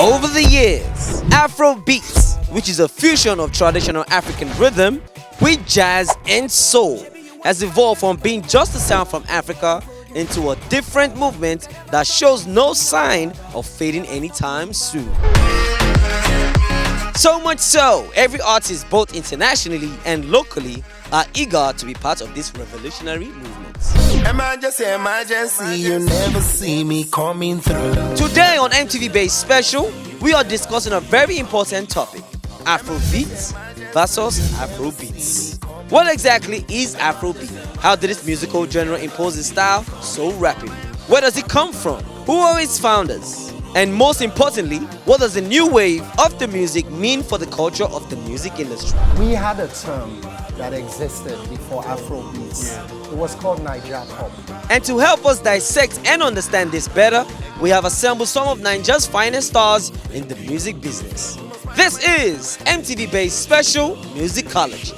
Over the years, Afrobeats, which is a fusion of traditional African rhythm with jazz and soul, has evolved from being just a sound from Africa into a different movement that shows no sign of fading anytime soon. So much so, every artist both internationally and locally are eager to be part of this revolutionary movement. Emergency, emergency, you never see me coming through. Today on MTV Base Special, we are discussing a very important topic: Afrobeats versus Afrobeats. What exactly is Afrobeat? How did this musical genre impose its style so rapidly? Where does it come from? Who are its founders? And most importantly, what does the new wave of the music mean for the culture of the music industry? We had a term that existed before Afrobeats. It was called Naija Pop. And to help us dissect and understand this better, we have assembled some of Nigeria's finest stars in the music business. This is MTV Base Special Musicology.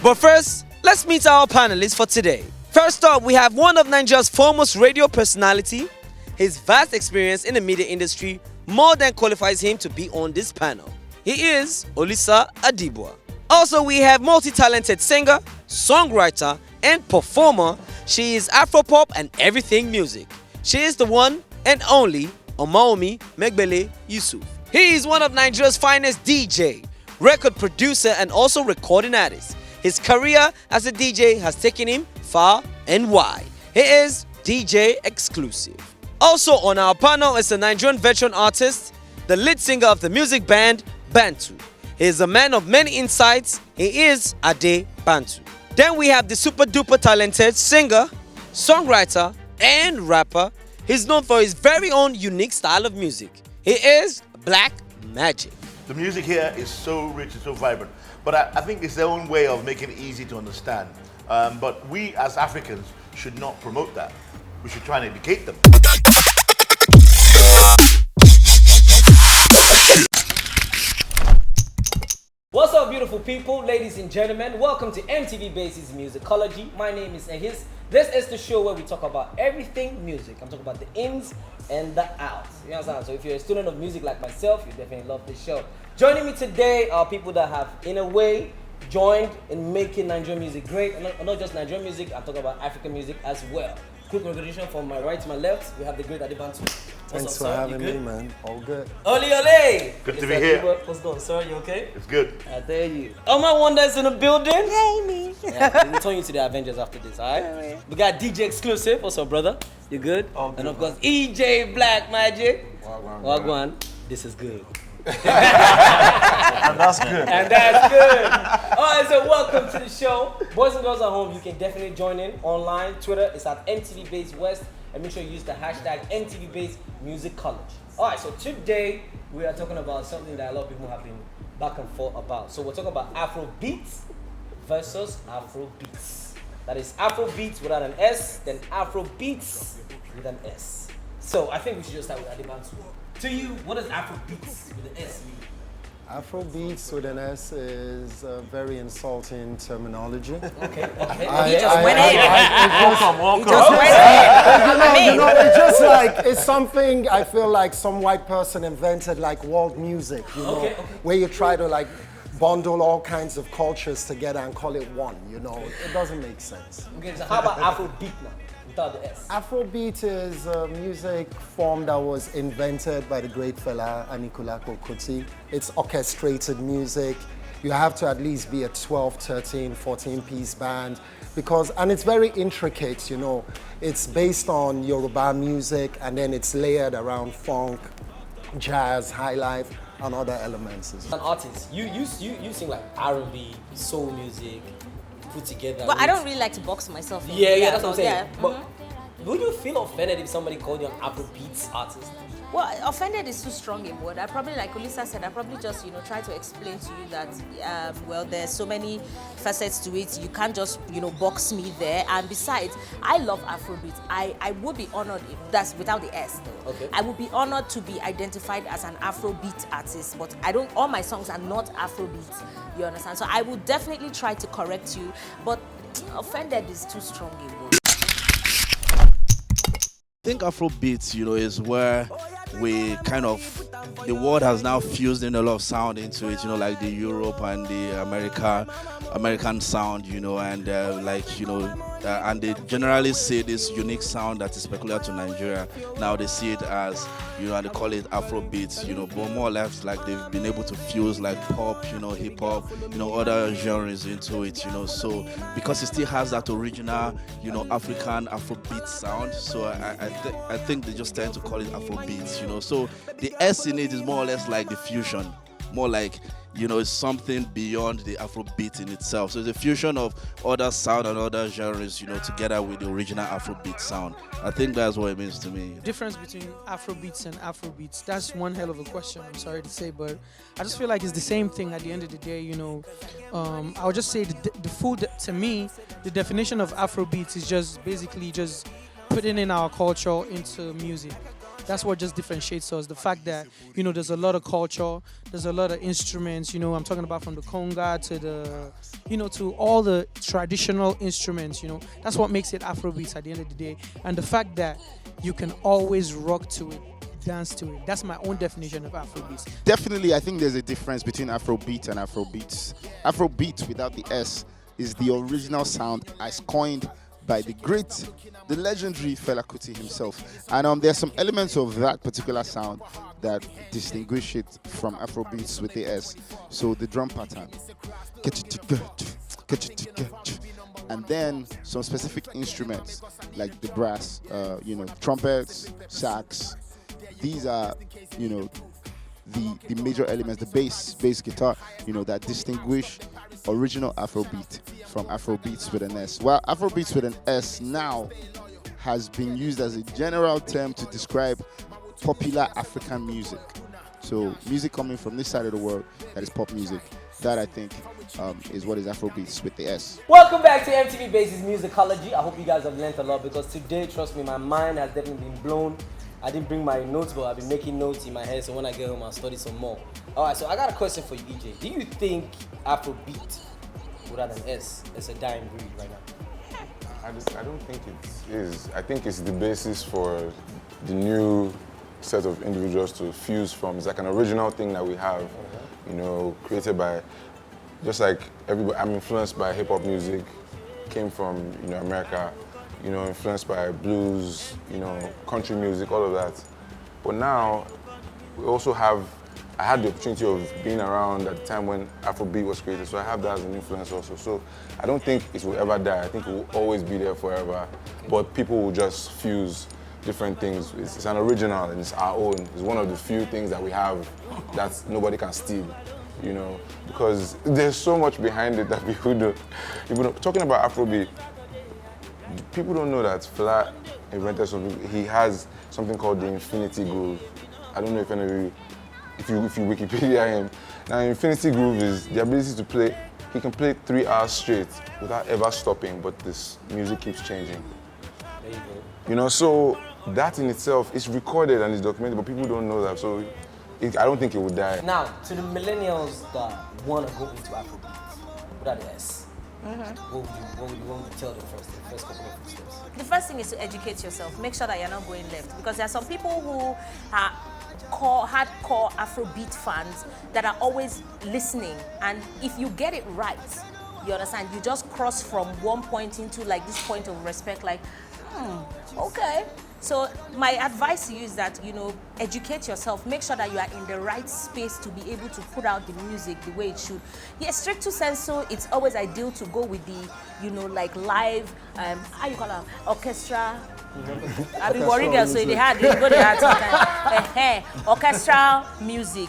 But first, let's meet our panelists for today. First up, we have one of Nigeria's foremost radio personality. His vast experience in the media industry more than qualifies him to be on this panel. He is Olisa Adibua. Also, we have multi-talented singer, songwriter, and performer. She is Afropop and everything music. She is the one and only Omawumi Yusuf. He is one of Nigeria's finest DJ, record producer, and also recording artist. His career as a DJ has taken him far and wide. He is DJ Xclusive. Also on our panel is a Nigerian veteran artist, the lead singer of the music band Bantu. He is a man of many insights. He is Ade Bantu. Then we have the super duper talented singer, songwriter, and rapper. He's known for his very own unique style of music. He is Black Magic. The music here is so rich and so vibrant, but I think it's their own way of making it easy to understand. But we as Africans should not promote that. We should try and educate them. What's up, beautiful people, ladies and gentlemen? Welcome to MTV Base Musicology. My name is Ehiz. This is the show where we talk about everything music. I'm talking about the ins and the outs. You understand? So if you're a student of music like myself, you definitely love this show. Joining me today are people that have, in a way, joined in making Nigerian music great. And not just Nigerian music, I'm talking about African music as well. Quick recognition from my right to my left, we have the great Ade Bantu. Thanks for having me, man. All good. Ole! Good to be here. What's going on, sir? You okay? It's good. I tell you. All my wonders in the building. Hey, me. Yeah, we'll turn you to the Avengers after this, alright? We got DJ Xclusive. What's up, brother? You good? All good, and of course, EJ Black Magic. Wagwan. This is good. And that's good. And that's good. Alright, so welcome to the show. Boys and girls at home, you can definitely join in online. Twitter is at MTV Base West. And make sure you use the hashtag MTV Base Musicology. Alright, so today we are talking about something that a lot of people have been back and forth about. So we're talking about Afrobeats versus Afrobeats. That is Afrobeats without an S, then Afrobeats with an S. So I think we should just start with Ade Bantu. To you, what does Afrobeats with an S mean? Afrobeats with an S is a very insulting terminology. Okay. He just went in. Welcome. It's just like, it's something I feel like some white person invented, like world music, you know, where you try to like bundle all kinds of cultures together and call it one, you know. It doesn't make sense. Okay, so how about Afrobeat now, without the S? Afrobeat is a music form that was invented by the great Fela Kuti. It's orchestrated music. You have to at least be a 12, 13, 14-piece band and it's very intricate, you know. It's based on Yoruba music and then it's layered around funk, jazz, high life, and other elements. An artist, you sing like R&B, soul music, put together. But I don't really like to box myself in. Yeah, that's what I'm saying. Yeah. But would you feel offended if somebody called you an Afrobeats artist? Well, offended is too strong a word. I probably, like Olisa said, I probably just, try to explain to you that, there's so many facets to it. You can't just, box me there. And besides, I love Afrobeat. I would be honored if that's without the S, though. Okay. I would be honored to be identified as an Afrobeat artist, but all my songs are not Afrobeat. You understand? So I would definitely try to correct you, but offended is too strong a word. I think Afrobeats, is where we kind of, the world has now fused in a lot of sound into it, like the Europe and the American sound, and and they generally see this unique sound that is peculiar to Nigeria. Now they see it as, and they call it Afrobeats, but more or less like they've been able to fuse like pop, hip hop, other genres into it, so because it still has that original, African Afrobeat sound, so I think they just tend to call it Afrobeats, so the S in it is more or less like the fusion, more like, it's something beyond the Afrobeat in itself. So it's a fusion of other sound and other genres, together with the original Afrobeat sound. I think that's what it means to me. Difference between Afrobeats and Afrobeats, that's one hell of a question, I'm sorry to say, but I just feel like it's the same thing at the end of the day, I would just say to me, the definition of Afrobeats is just basically just putting in our culture into music. That's what just differentiates us. The fact that, there's a lot of culture, there's a lot of instruments, I'm talking about from the conga to the, to all the traditional instruments, That's what makes it Afrobeats at the end of the day. And the fact that you can always rock to it, dance to it. That's my own definition of Afrobeats. Definitely, I think there's a difference between Afrobeat and Afrobeats. Afrobeat without the S is the original sound as coined by the legendary Fela Kuti himself. And there's some elements of that particular sound that distinguish it from Afrobeats with the S. So the drum pattern. And then some specific instruments like the brass, trumpets, sax. These are, the major elements, the bass guitar, that distinguish original Afrobeat from Afrobeats with an S. While Afrobeats with an S now has been used as a general term to describe popular African music. So music coming from this side of the world, that is pop music. That I think is what is Afrobeats with the S. Welcome back to MTV Base Musicology. I hope you guys have learned a lot because today, trust me, my mind has definitely been blown. I didn't bring my notes, but I've been making notes in my head, so when I get home, I'll study some more. All right, so I got a question for you, EJ. Do you think Afrobeat without an S is a dying breed right now? I don't think it is. I think it's the basis for the new set of individuals to fuse from. It's like an original thing that we have, created by, just like everybody. I'm influenced by hip hop music, came from America, influenced by blues, country music, all of that. But now we also have. I had the opportunity of being around at the time when Afrobeat was created, so I have that as an influence also. So I don't think it will ever die. I think it will always be there forever. But people will just fuse different things. It's an original and it's our own. It's one of the few things that we have that nobody can steal, because there's so much behind it that people don't. Talking about Afrobeat, people don't know that Fela invented something. He has something called the infinity groove. I don't know if any of you, if you Wikipedia him. Now, infinity groove is the ability to play. He can play 3 hours straight without ever stopping, but this music keeps changing. There you go. So that in itself is recorded and is documented, but people don't know that. So I don't think it would die. Now, to the millennials that want to go into Afrobeat without the S, what would you want to tell them first, the first couple of steps? The first thing is to educate yourself. Make sure that you're not going left, because there are some people who are hardcore Afrobeat fans that are always listening, and if you get it right, you understand, you just cross from one point into like this point of respect, like, okay. So my advice to you is that, educate yourself. Make sure that you are in the right space to be able to put out the music the way it should. Yes, strict to sensu, it's always ideal to go with the, like live, how you call it, orchestra. I've been worried there, so they had sometimes. Orchestral music,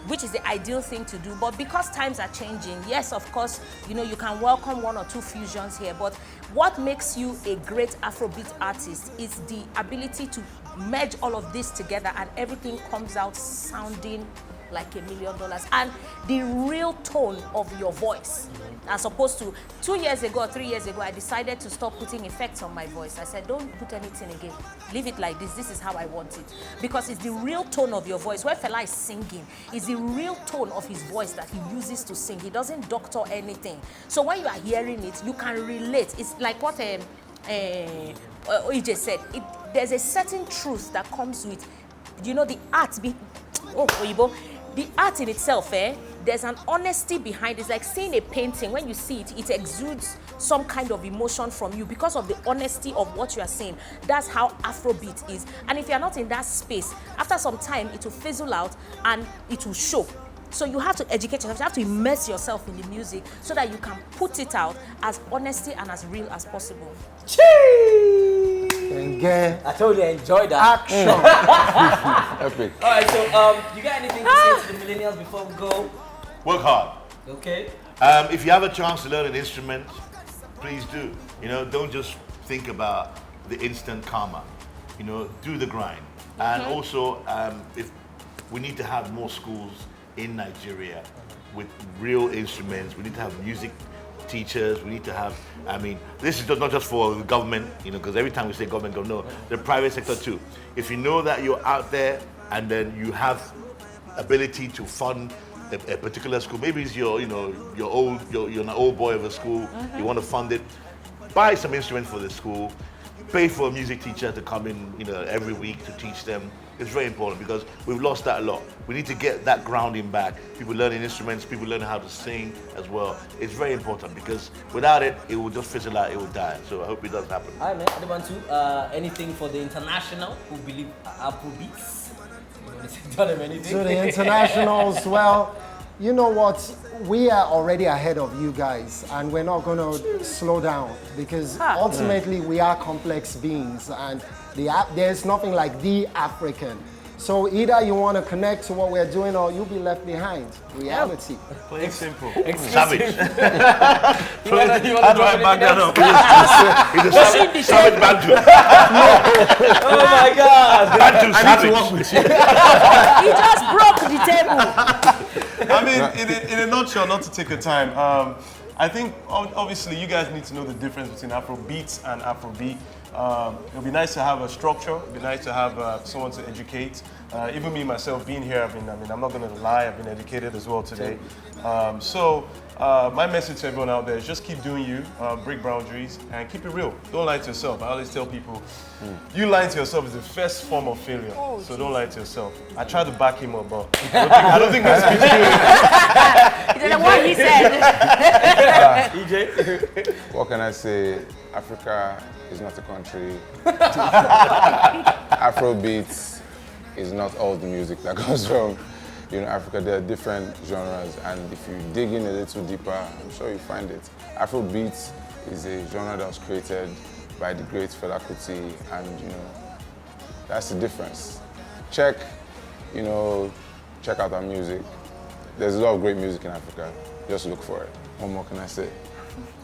which is the ideal thing to do. But because times are changing, yes, of course, you can welcome 1 or 2 fusions here. But what makes you a great Afrobeat artist is the ability to merge all of this together, and everything comes out sounding like $1 million. And the real tone of your voice, as opposed to 2 years ago or 3 years ago, I decided to stop putting effects on my voice. I said, don't put anything again. Leave it like this. This is how I want it. Because it's the real tone of your voice. When Fela is singing, it's the real tone of his voice that he uses to sing. He doesn't doctor anything. So when you are hearing it, you can relate. It's like what EJ said. There's a certain truth that comes with you know, the art, the art in itself, there's an honesty behind it. It's like seeing a painting. When you see it, it exudes some kind of emotion from you because of the honesty of what you are saying. That's how Afrobeat is. And if you're not in that space, after some time, it will fizzle out and it will show. So you have to educate yourself, you have to immerse yourself in the music so that you can put it out as honesty and as real as possible. I totally enjoyed that. Action. Epic. All right, so you got anything to say to the millennials before we go? Work hard. Okay. If you have a chance to learn an instrument, please do. You know, don't just think about the instant karma. You know, do the grind. And also, if we need to have more schools in Nigeria with real instruments, we need to have music teachers, we need to have, I mean, this is not just for the government, you know, because every time we say government, no, the private sector too. If you know that you're out there and then you have ability to fund a particular school, maybe it's your, you know, you're an old boy of a school, you want to fund it, buy some instruments for the school, pay for a music teacher to come in, you know, every week to teach them. It's very important because we've lost that a lot. We need to get that grounding back. People learning instruments, people learning how to sing as well. It's very important because without it, it will just fizzle out, it will die. So I hope it does happen. All right, man. Ade Bantu, anything for the international who believe Afrobeats? You want to tell them anything? To the internationals, well, you know what? We are already ahead of you guys, and we're not going to slow down because ultimately we are complex beings, and there's nothing like the African. So either you want to connect to what we're doing, or you'll be left behind. Reality. Plain simple. Savage. How do I back that up? He's a savage Bantu. Oh my God. Bantu I savage. need to work with you. He just broke the table. I mean, in a nutshell, not to take your time, I think obviously you guys need to know the difference between Afrobeats and Afrobeat. It would be nice to have a structure. It would be nice to have someone to educate. Even me myself being here, I'm not going to lie, I've been educated as well today. My message to everyone out there is just keep doing you, break boundaries, and keep it real. Don't lie to yourself. I always tell people, you lying to yourself is the first form of failure. So don't lie to yourself. I tried to back him up, but I don't think my speech did. He didn't what he said. EJ? What can I say? Africa is not a country. Afrobeats is not all the music that goes from, you know, Africa. There are different genres, and if you dig in a little deeper, I'm sure you find it. Afrobeats is a genre that was created by the great Fela Kuti, and you know, that's the difference. Check out our music. There's a lot of great music in Africa. Just look for it. What more can I say?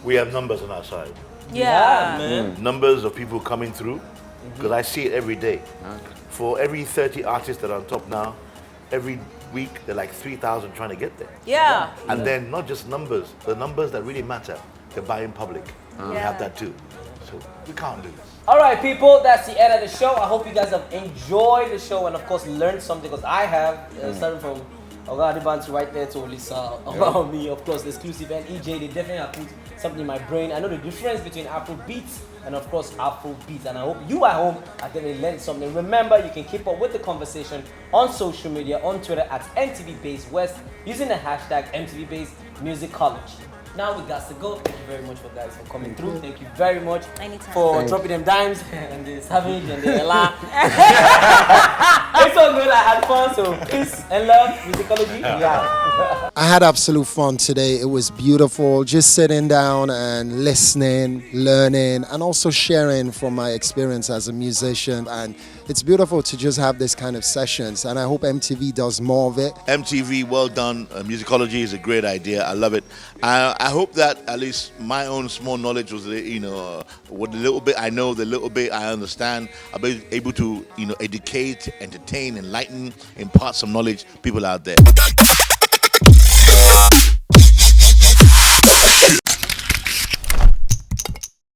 We have numbers on our side. Yeah. Man. Numbers of people coming through, because I see it every day. For every 30 artists that are on top now, every week they're like 3,000 trying to get there. Yeah. And then not just numbers, the numbers that really matter, they're buying public. We have that too. So we can't lose. All right, people, that's the end of the show. I hope you guys have enjoyed the show and, of course, learned something, because I have, starting from Ade Bantu right there to Olisa, Omawumi, of course, the Xclusive and EJ. They definitely have put something in my brain. I know the difference between Afrobeats and, of course, Afrobeats. And I hope you at home have definitely learned something. Remember, you can keep up with the conversation on social media, on Twitter at MTV Base West, using the hashtag MTV Base Musicology. Now we got to go. Thank you very much for guys for coming through. Thank you very much for dropping them dimes and the savage and the Ella. It's so good. I had fun. So peace and love, musicology. Yeah. I had absolute fun today. It was beautiful, just sitting down and listening, learning, and also sharing from my experience as a musician. And it's beautiful to just have this kind of sessions, and I hope MTV does more of it. MTV, well done. Musicology is a great idea. I love it. I hope that at least my own small knowledge was, what the little bit I know, the little bit I understand, I'll be able to, educate, entertain, enlighten, impart some knowledge to people out there.